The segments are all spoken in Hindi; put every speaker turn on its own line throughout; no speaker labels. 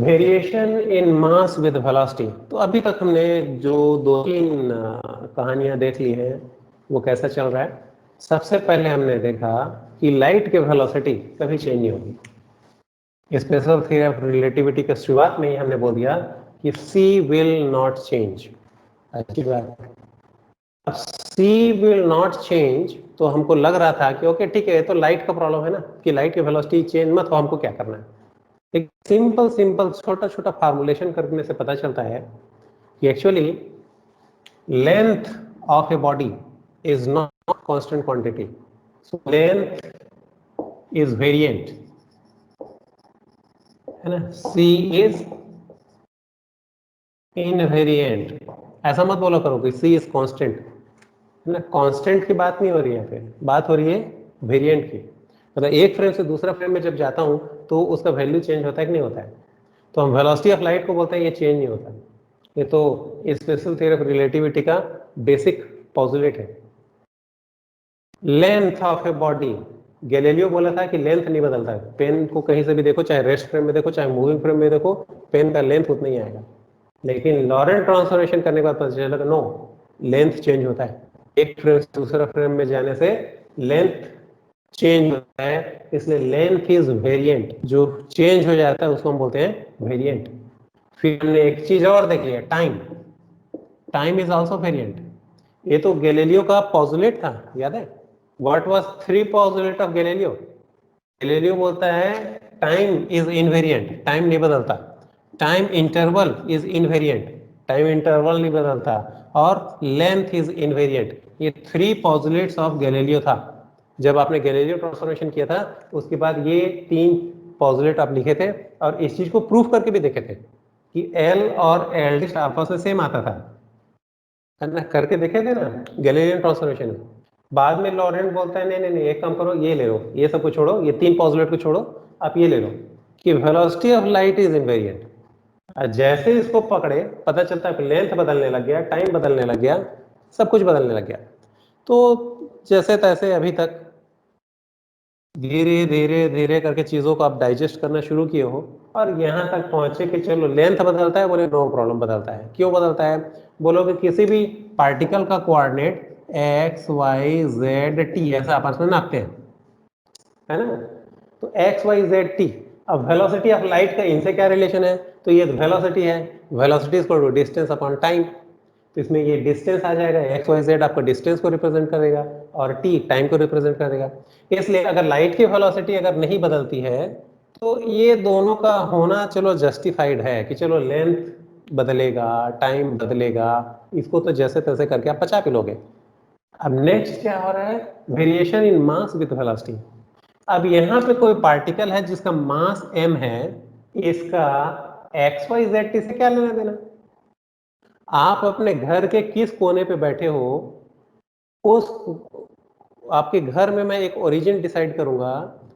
Variation in mass with velocity. तो अभी तक हमने जो दो तीन कहानियां देख ली हैं वो कैसा चल रहा है। सबसे पहले हमने देखा कि लाइट की वेलोसिटी कभी चेंज नहीं होगी। स्पेशल थ्योरी ऑफ रिलेटिविटी के शुरुआत में ही हमने बोल दिया कि सी विल नॉट चेंज। अच्छी बात। अब सी विल नॉट चेंज तो हमको लग रहा था कि ओके ठीक है, तो लाइट का प्रॉब्लम है ना कि लाइट की वेलोसिटी चेंज मत हो, हमको क्या करना है। एक सिंपल सिंपल छोटा छोटा फॉर्मुलेशन करने से पता चलता है कि actually length of a body is not constant quantity, so length is variant, है ना। सी इज इनवेरिएंट। ऐसा मत बोला करो कि सी इज कांस्टेंट, है ना। कांस्टेंट की बात नहीं हो रही है, फिर बात हो रही है वेरिएंट की। मतलब एक फ्रेम से दूसरा फ्रेम में जब जाता हूं तो उसका वैल्यू चेंज होता है कि नहीं होता है। तो हम वेलोसिटी ऑफ लाइट को बोलते हैं ये चेंज नहीं होता। ये तो स्पेशल थ्योरी ऑफ रिलेटिविटी का बेसिक पॉजुलेट है। Length of a body, Galileo बोला था कि लेंथ नहीं बदलता है। पेन को कहीं से भी देखो, चाहे रेस्ट फ्रेम में देखो चाहे मूविंग फ्रेम में देखो, पेन का लेंथ उतना ही आएगा। लेकिन लॉरेंट ट्रांसफॉर्मेशन करने के बाद पता चला नो, लेंथ चेंज होता है। एक फ्रेम से दूसरा फ्रेम में जाने से लेंथ चेंज होता है, इसलिए लेंथ इज वेरिएंट। जो चेंज हो जाता है उसको हम बोलते हैं वेरिएंट। फिर हमने एक चीज और देखी है, time. Time is also variant. ये तो गैलीलियो का पॉजुलेट था, याद है। What was three postulate of Galileo? Galileo बोलता है टाइम इज इनवेरिएंट, टाइम नहीं बदलता। Time interval is invariant, time interval नहीं बदलता। और लेंथ इज इनवेरिएंट। ये थ्री पॉजुलेट्स ऑफ गैलीलियो था। जब आपने गैलीलियो ट्रांसफॉर्मेशन किया था उसके बाद ये तीन पॉजुलेट आप लिखे थे और इस चीज को प्रूफ करके भी देखे थे कि एल और एल आपस में सेम आता था, है ना। करके देखे थे ना गैलीलियन ट्रांसफॉर्मेशन में। बाद में लॉरेंट बोलता है नहीं नहीं नहीं, एक काम करो, ये ले लो, ये सब को छोड़ो, ये तीन पॉजुलेट को छोड़ो, आप ये ले लो कि velocity of light is invariant. जैसे इसको पकड़े पता चलता है लेंथ बदलने लग गया, टाइम बदलने लग गया, सब कुछ बदलने लग गया। तो जैसे तैसे अभी तक धीरे धीरे धीरे करके चीजों को आप डाइजेस्ट करना शुरू किए हो और यहाँ तक पहुंचे कि चलो लेंथ बदलता है, बोले नो प्रॉब्लम, बदलता है। क्यों बदलता है? बोलोगे किसी भी पार्टिकल का coordinate x y z t ऐसा आपस में नापते हैं, है ना। तो एक्स वाई जेड टी, अब वेलोसिटी ऑफ लाइट का इनसे क्या रिलेशन है? तो ये वेलोसिटी है, velocity is equal to distance upon time. तो इसमें ये डिस्टेंस आ जाएगा, एक्स वाई जेड आपका डिस्टेंस को रिप्रेजेंट करेगा और टी टाइम को रिप्रेजेंट करेगा। इसलिए अगर लाइट की वेलोसिटी अगर नहीं बदलती है तो ये दोनों का होना चलो जस्टिफाइड है कि चलो लेंथ बदलेगा, टाइम बदलेगा, इसको तो जैसे तैसे करके आप पचा पिलोगे। अब नेक्स्ट क्या हो रहा है? Variation in mass with velocity. अब यहाँ पे कोई पार्टिकल है जिसका मास m है, इसका एक्स वाई जेड टी से क्या लेना देना? आप अपने घर के किस कोने पे बैठे हो, उस आपके घर में मैं एक ओरिजिन डिसाइड करूंगा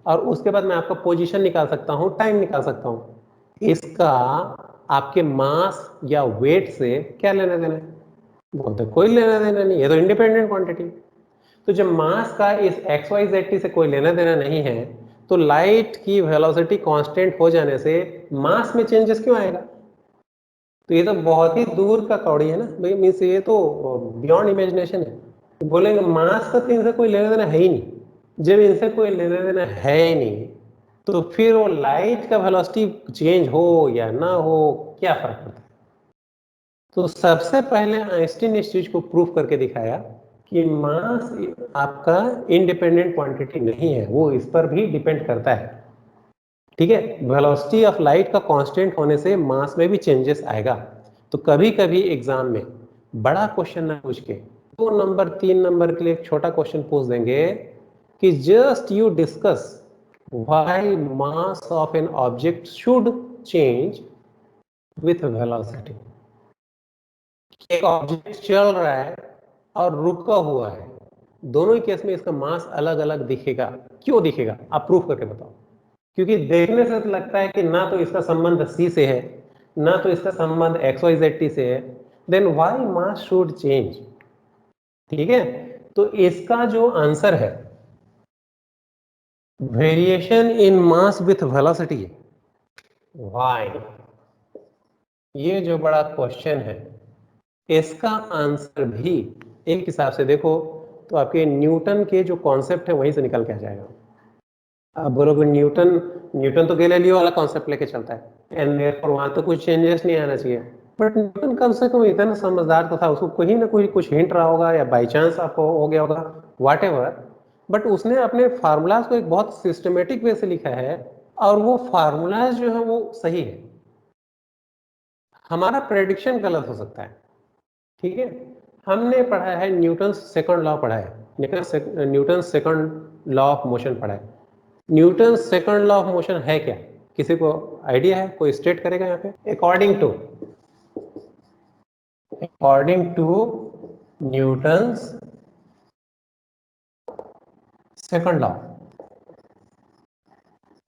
और उसके बाद मैं आपका पोजीशन निकाल सकता हूं, टाइम निकाल सकता हूं। इसका आपके मास या वेट से क्या लेना देना है? बोलते कोई लेना देना नहीं, ये तो इंडिपेंडेंट क्वांटिटी। तो जब मास का इस एक्स वाई जेड टी से कोई लेना देना नहीं है तो लाइट की वेलोसिटी कांस्टेंट हो जाने से मास में चेंजेस क्यों आएगा? तो ये तो बहुत ही दूर का कौड़ी है ना भाई, मीन्स ये तो बियॉन्ड इमेजिनेशन है। तो बोलेंगे मास का तो इनसे कोई लेना देना है ही नहीं। जब इनसे कोई लेना देना है ही नहीं तो फिर वो लाइट का वेलोसिटी चेंज हो या ना हो क्या फर्क पड़ता है? तो सबसे पहले आइंस्टीन ने इस चीज को प्रूफ करके दिखाया कि मास आपका इंडिपेंडेंट क्वांटिटी नहीं है, वो इस पर भी डिपेंड करता है। ठीक है, वेलोसिटी ऑफ लाइट का कांस्टेंट होने से मास में भी चेंजेस आएगा। तो कभी कभी एग्जाम में बड़ा क्वेश्चन ना पूछ के 2 नंबर 3 नंबर के लिए एक छोटा क्वेश्चन पूछ देंगे कि just you discuss why mass of an object should change with velocity. एक ऑब्जेक्ट चल रहा है और रुका हुआ है, दोनों ही केस में इसका मास अलग अलग दिखेगा। क्यों दिखेगा? आप प्रूफ करके बताओ। क्योंकि देखने से तो लगता है कि ना तो इसका संबंध सी से है ना तो इसका संबंध एक्स वाई जेड टी से है, then why mass should change. ठीक है, तो इसका जो आंसर है variation in mass with velocity. Why? ये जो बड़ा क्वेश्चन है, इसका आंसर भी एक हिसाब से देखो तो आपके न्यूटन के जो कॉन्सेप्ट है वहीं से निकल के आ जाएगा। आप बोलोगे न्यूटन, न्यूटन तो गैलीलियो वाला कॉन्सेप्ट लेके चलता है एंड देयरफॉर वहां तो कुछ चेंजेस नहीं आना चाहिए। बट न्यूटन कम से कम इतना समझदार तो था, उसको कहीं ना कोई कुछ हिंट रहा होगा या बाई चांस आपको हो गया होगा, वॉट एवर। बट उसने अपने फार्मूलाज को एक बहुत सिस्टमेटिक वे से लिखा है और वो फार्मूलाज जो है वो सही है। हमारा प्रेडिक्शन गलत हो सकता है, ठीक है। हमने पढ़ा है न्यूटन सेकंड लॉ पढ़ा है, Newton second law of motion पढ़ा है। Newton second law of motion है क्या? किसी को आइडिया है? कोई स्टेट करेगा यहाँ पे? According to Newton second law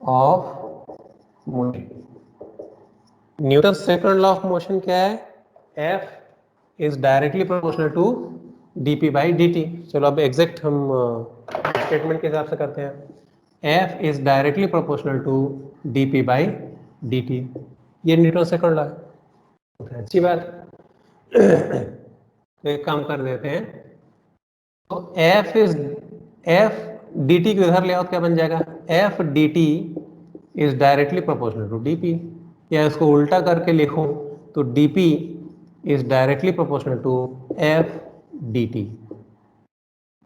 of motion, Newton second law of motion क्या है? F is directly proportional to dp by dt टी। चलो अब एग्जैक्ट हम स्टेटमेंट के हिसाब से करते हैं। F is directly proportional to dp by dt टी, ये न्यूटन सेकंड लॉ है। अच्छी बात। तो एक काम कर देते हैं, तो एफ डी टी को इधर ले आओ, क्या बन जाएगा? F D T is directly proportional to DP, या इसको उल्टा करके लिखो तो DP is directly proportional to F D T.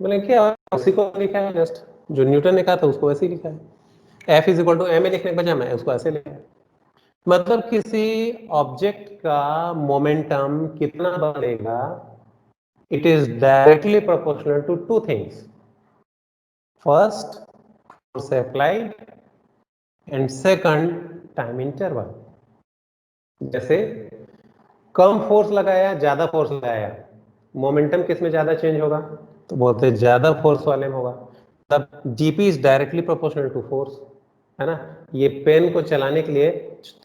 बोले क्या, उसी को लिखा है, जस्ट जो न्यूटन ने कहा था उसको वैसे ही लिखा है। F is equal to m a लिखने के बजाय मैं उसको ऐसे लिखा है। मतलब किसी ऑब्जेक्ट का मोमेंटम कितना बढ़ेगा, it is directly proportional to two things. First, force applied and second, time interval. जैसे कम फोर्स लगाया ज्यादा फोर्स लगाया, मोमेंटम किस में ज्यादा चेंज होगा? तो बोलते हैं ज्यादा फोर्स वाले में होगा। तब GP is directly proportional to force, है ना। ये पेन को चलाने के लिए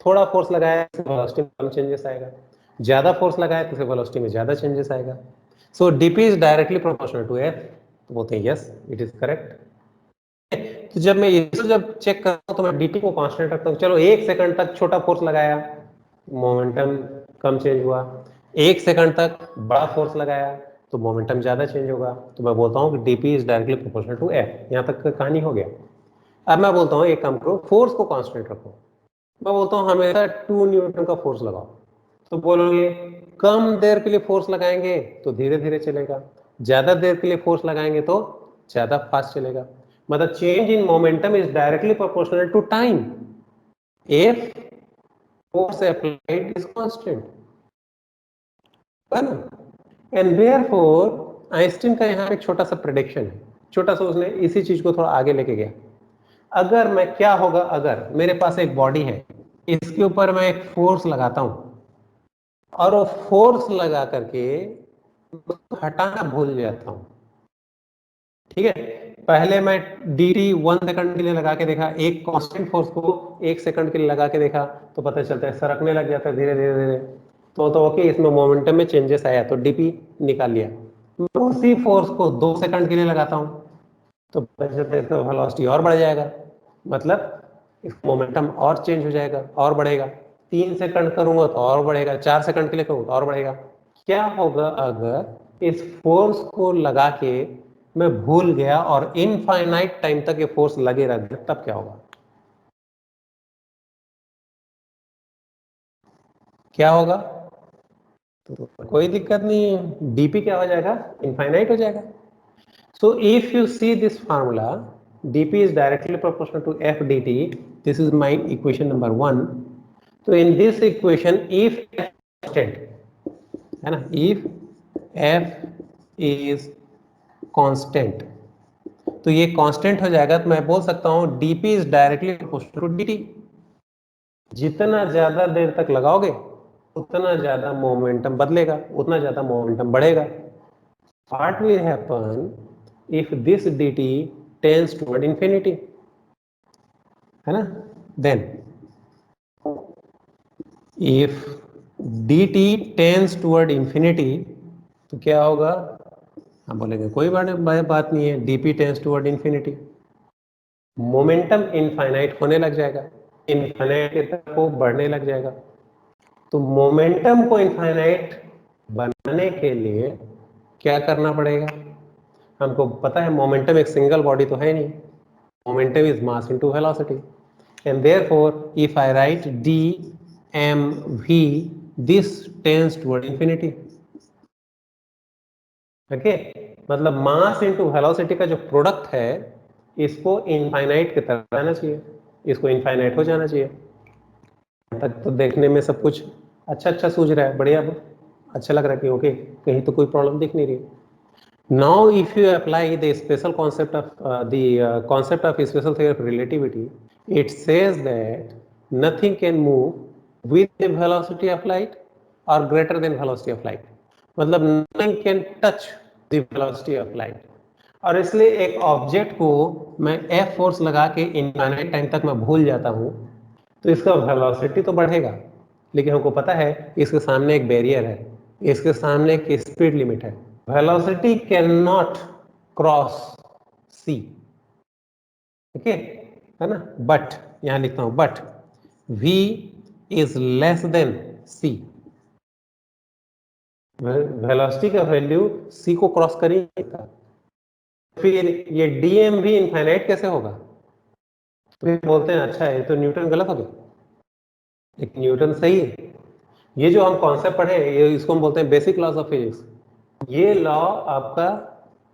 थोड़ा फोर्स लगाया तो वेलोसिटी में कम चेंजेस आएगा, ज्यादा फोर्स लगाया तो वेलोसिटी में ज्यादा चेंजेस आएगा। So DP is directly proportional to F, तो बोलते हैं यस इट इज करेक्ट। तो जब मैं इसको जब चेक करता हूं तो मैं डीटी को कांस्टेंट रखता हूं। चलो 1 सेकंड तक छोटा फोर्स लगाया, मोमेंटम कम चेंज हुआ। 1 सेकंड तक बड़ा फोर्स लगाया तो मोमेंटम ज्यादा चेंज होगा। तो मैं बोलता हूँ कि dp is directly proportional to F. यहाँ तक कहानी हो गया। अब मैं बोलता हूँ एक काम करो, फोर्स को कांस्टेंट रखो। मैं बोलता हूँ हमेशा 2 न्यूटन का फोर्स लगाओ। तो बोलोगे कम देर के लिए फोर्स लगाएंगे तो धीरे धीरे चलेगा, ज्यादा देर के लिए फोर्स लगाएंगे तो ज्यादा फास्ट चलेगा। मतलब change in momentum is directly proportional to time if force applied is constant, है ना। एंड देयरफॉर आइंस्टीन का यहाँ एक छोटा सा प्रेडिक्शन है, छोटा सा, उसने इसी चीज को थोड़ा आगे लेके गया। अगर मैं, क्या होगा अगर मेरे पास एक बॉडी है, इसके ऊपर मैं एक फोर्स लगाता हूं और वो फोर्स लगा करके हटाना भूल जाता हूं, ठीक है। पहले मैं डी टी 1 सेकंड के लिए लगा के देखा, एक कांस्टेंट फोर्स को 1 सेकंड के लिए लगा के देखा तो पता चलता है सरकने लग जाता है धीरे धीरे धीरे। तो ओके, इसमें मोमेंटम में चेंजेस आया तो डीपी निकाल लिया। मैं उसी फोर्स को 2 सेकंड के लिए लगाता हूं तो पता चलता है तो वेलोसिटी और बढ़ जाएगा, मतलब मोमेंटम और चेंज हो जाएगा और बढ़ेगा। 3 सेकंड करूंगा तो और बढ़ेगा, 4 सेकंड के लिए करूंगा तो और बढ़ेगा। क्या होगा अगर इस फोर्स को लगा के मैं भूल गया और इनफाइनाइट टाइम तक ये फोर्स लगे रह गया, तब क्या होगा? क्या होगा? तो कोई दिक्कत नहीं है, डीपी क्या हो जाएगा? इनफाइनाइट हो जाएगा। So if you see this formula, dp is directly proportional to f dt. This is my equation number 1. So in this equation, if f constant, है ना, if f is constant, तो ये कांस्टेंट हो जाएगा। तो मैं बोल सकता हूं dp is directly proportional to dt. जितना ज्यादा देर तक लगाओगे उतना ज्यादा मोमेंटम बदलेगा, उतना ज्यादा मोमेंटम बढ़ेगा। What will happen if this dt tends toward infinity, है ना? Then if dt tends toward infinity, तो क्या होगा? हम बोलेंगे कोई बात नहीं है, dp tends toward infinity, momentum infinite होने लग जाएगा, इनफाइनाइट की तरफ वो बढ़ने लग जाएगा। तो मोमेंटम को इनफाइनाइट बनाने के लिए क्या करना पड़ेगा? हमको पता है मोमेंटम एक सिंगल बॉडी तो है नहीं, momentum is mass into velocity, and therefore if I write dmv, this tends toward infinity. Okay, मतलब मास इनटू वेलोसिटी का जो प्रोडक्ट है इसको इनफाइनाइट की तरफ जाना चाहिए, इसको इनफाइनाइट हो जाना चाहिए। तक तो देखने में सब कुछ अच्छा अच्छा सूझ रहा है, बढ़िया, अच्छा लग रहा है कि ओके, कहीं तो कोई प्रॉब्लम दिख नहीं रही। Now, if you apply the special concept of concept of special theory of relativity, it says that nothing can move with the velocity of light or greater than velocity of light. मतलब nothing can touch the velocity of light. और इसलिए एक ऑब्जेक्ट को मैं F फोर्स लगा के इनफाइनाइट टाइम तक मैं भूल जाता हूँ, तो इसका वेलोसिटी तो बढ़ेगा, लेकिन हमको पता है इसके सामने एक बैरियर है, इसके सामने एक स्पीड लिमिट है। वेलोसिटी कैन नॉट क्रॉस सी, ठीक है ना, बट यहां लिखता हूं but v is less than c, velocity का वैल्यू c को क्रॉस कर ही नहीं सकता। फिर ये dm भी इनफाइनाइट कैसे होगा? तो फिर बोलते हैं अच्छा है, तो न्यूटन गलत हो गया, लेकिन न्यूटन सही है। ये जो हम कॉन्सेप्ट पढ़े ये इसको हम बोलते हैं बेसिक लॉज ऑफ फिजिक्स, ये लॉ आपका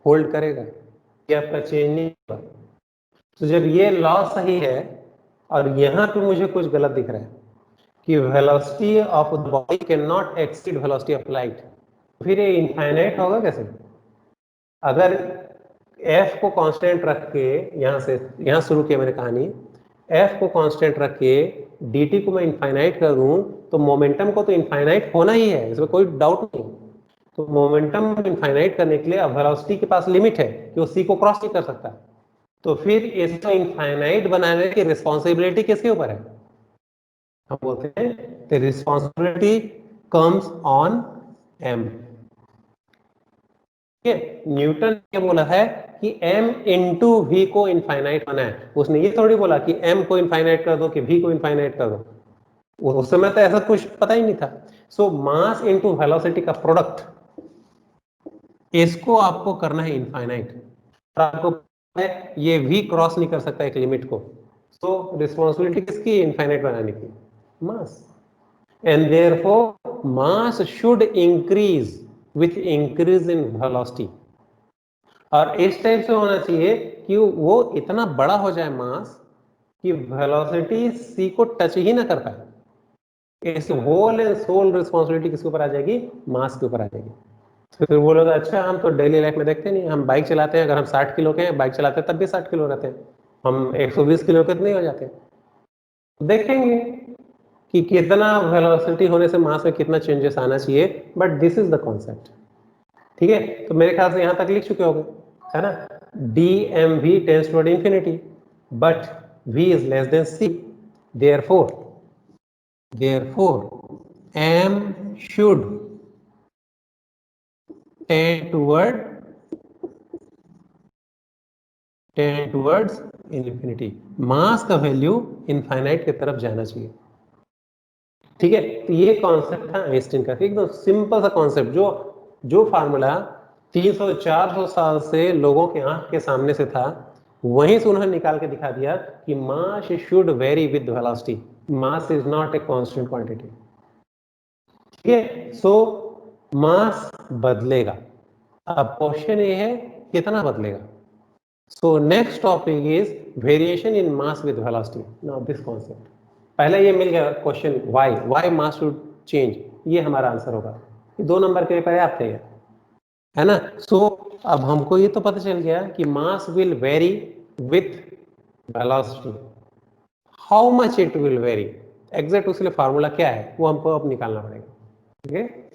होल्ड करेगा, ये आपका चेंज नहीं होगा। तो जब ये लॉ सही है और यहां पे मुझे कुछ गलत दिख रहा है कि velocity of the body can not exceed velocity of light, फिर ये इनफाइनाइट होगा कैसे? अगर f को कांस्टेंट रख के, यहां से यहां शुरू किया मैंने कहानी, f को कांस्टेंट रख के dt को मैं इनफाइनाइट कर दूं तो मोमेंटम को तो इनफाइनाइट होना ही है, इसमें कोई डाउट नहीं। तो मोमेंटम इनफाइनाइट करने के लिए अब वेलोसिटी के पास लिमिट है कि वो c को क्रॉस नहीं कर सकता, तो फिर इसको इनफाइनाइट बनाने की रिस्पॉन्सिबिलिटी किसके ऊपर है? हम बोलते हैं the responsibility comes on m। Newton ने बोला है कि m इंटू वी को इनफाइनाइट बना है, उसने ये थोड़ी बोला कि m को इनफाइनाइट कर दो कि v को इनफाइनाइट कर दो, उस समय तो ऐसा कुछ पता ही नहीं था। सो मास इनटू वेलोसिटी का प्रोडक्ट, इसको आपको करना है इनफाइनाइट, और आपको पता है ये v क्रॉस नहीं कर सकता एक लिमिट को, सो रिस्पॉन्सिबिलिटी किसकी? इनफाइनाइट बनाने की, mass. And therefore mass should increase with increase in velocity, और इस टाइप से होना चाहिए कि वो इतना बड़ा हो जाए मास कि वेलोसिटी c को टच ही ना कर पाए। इस होल एंड सोल रिस्पॉन्सिबिलिटी किसके ऊपर आ जाएगी? मास के ऊपर आ जाएगी। तो फिर वो लोग अच्छा हम तो डेली लाइफ में देखते नहीं, हम बाइक चलाते हैं, अगर हम 60 किलो के हैं बाइक चलाते हैं तब भी 60 किलो रहते हैं, हम 120 किलो के नहीं हो जाते। देखेंगे कि कितना वेलोसिटी होने से मास में कितना चेंजेस आना चाहिए, but this is the concept. ठीक है, तो मेरे ख्याल से यहां तक लिख चुके होंगे, है ना। dmv tends toward infinity but v is less than c, therefore m should tend towards infinity, मास का वैल्यू इनफाइनाइट की तरफ जाना चाहिए। ठीक है, तो ये कॉन्सेप्ट था आइंस्टीन का, एकदम सिंपल सा कॉन्सेप्ट, जो जो फार्मूला 300-400 साल से लोगों के आंख के सामने से था, वहीं से उन्होंने निकाल के दिखा दिया कि mass should vary with velocity, mass is not a constant quantity. ठीक है, सो मास बदलेगा, अब क्वेश्चन ये है कितना बदलेगा। So next topic is variation in mass with velocity. Now this concept पहले ये मिल गया question, why mass should change, ये हमारा आंसर होगा, 2 नंबर के लिए पर्याप्त है, है ना। सो अब हमको ये तो पता चल गया कि mass will very with velocity, how much it will very, exact उसके लिए फार्मूला क्या है वो हमको अब निकालना पड़ेगा। ठीक है।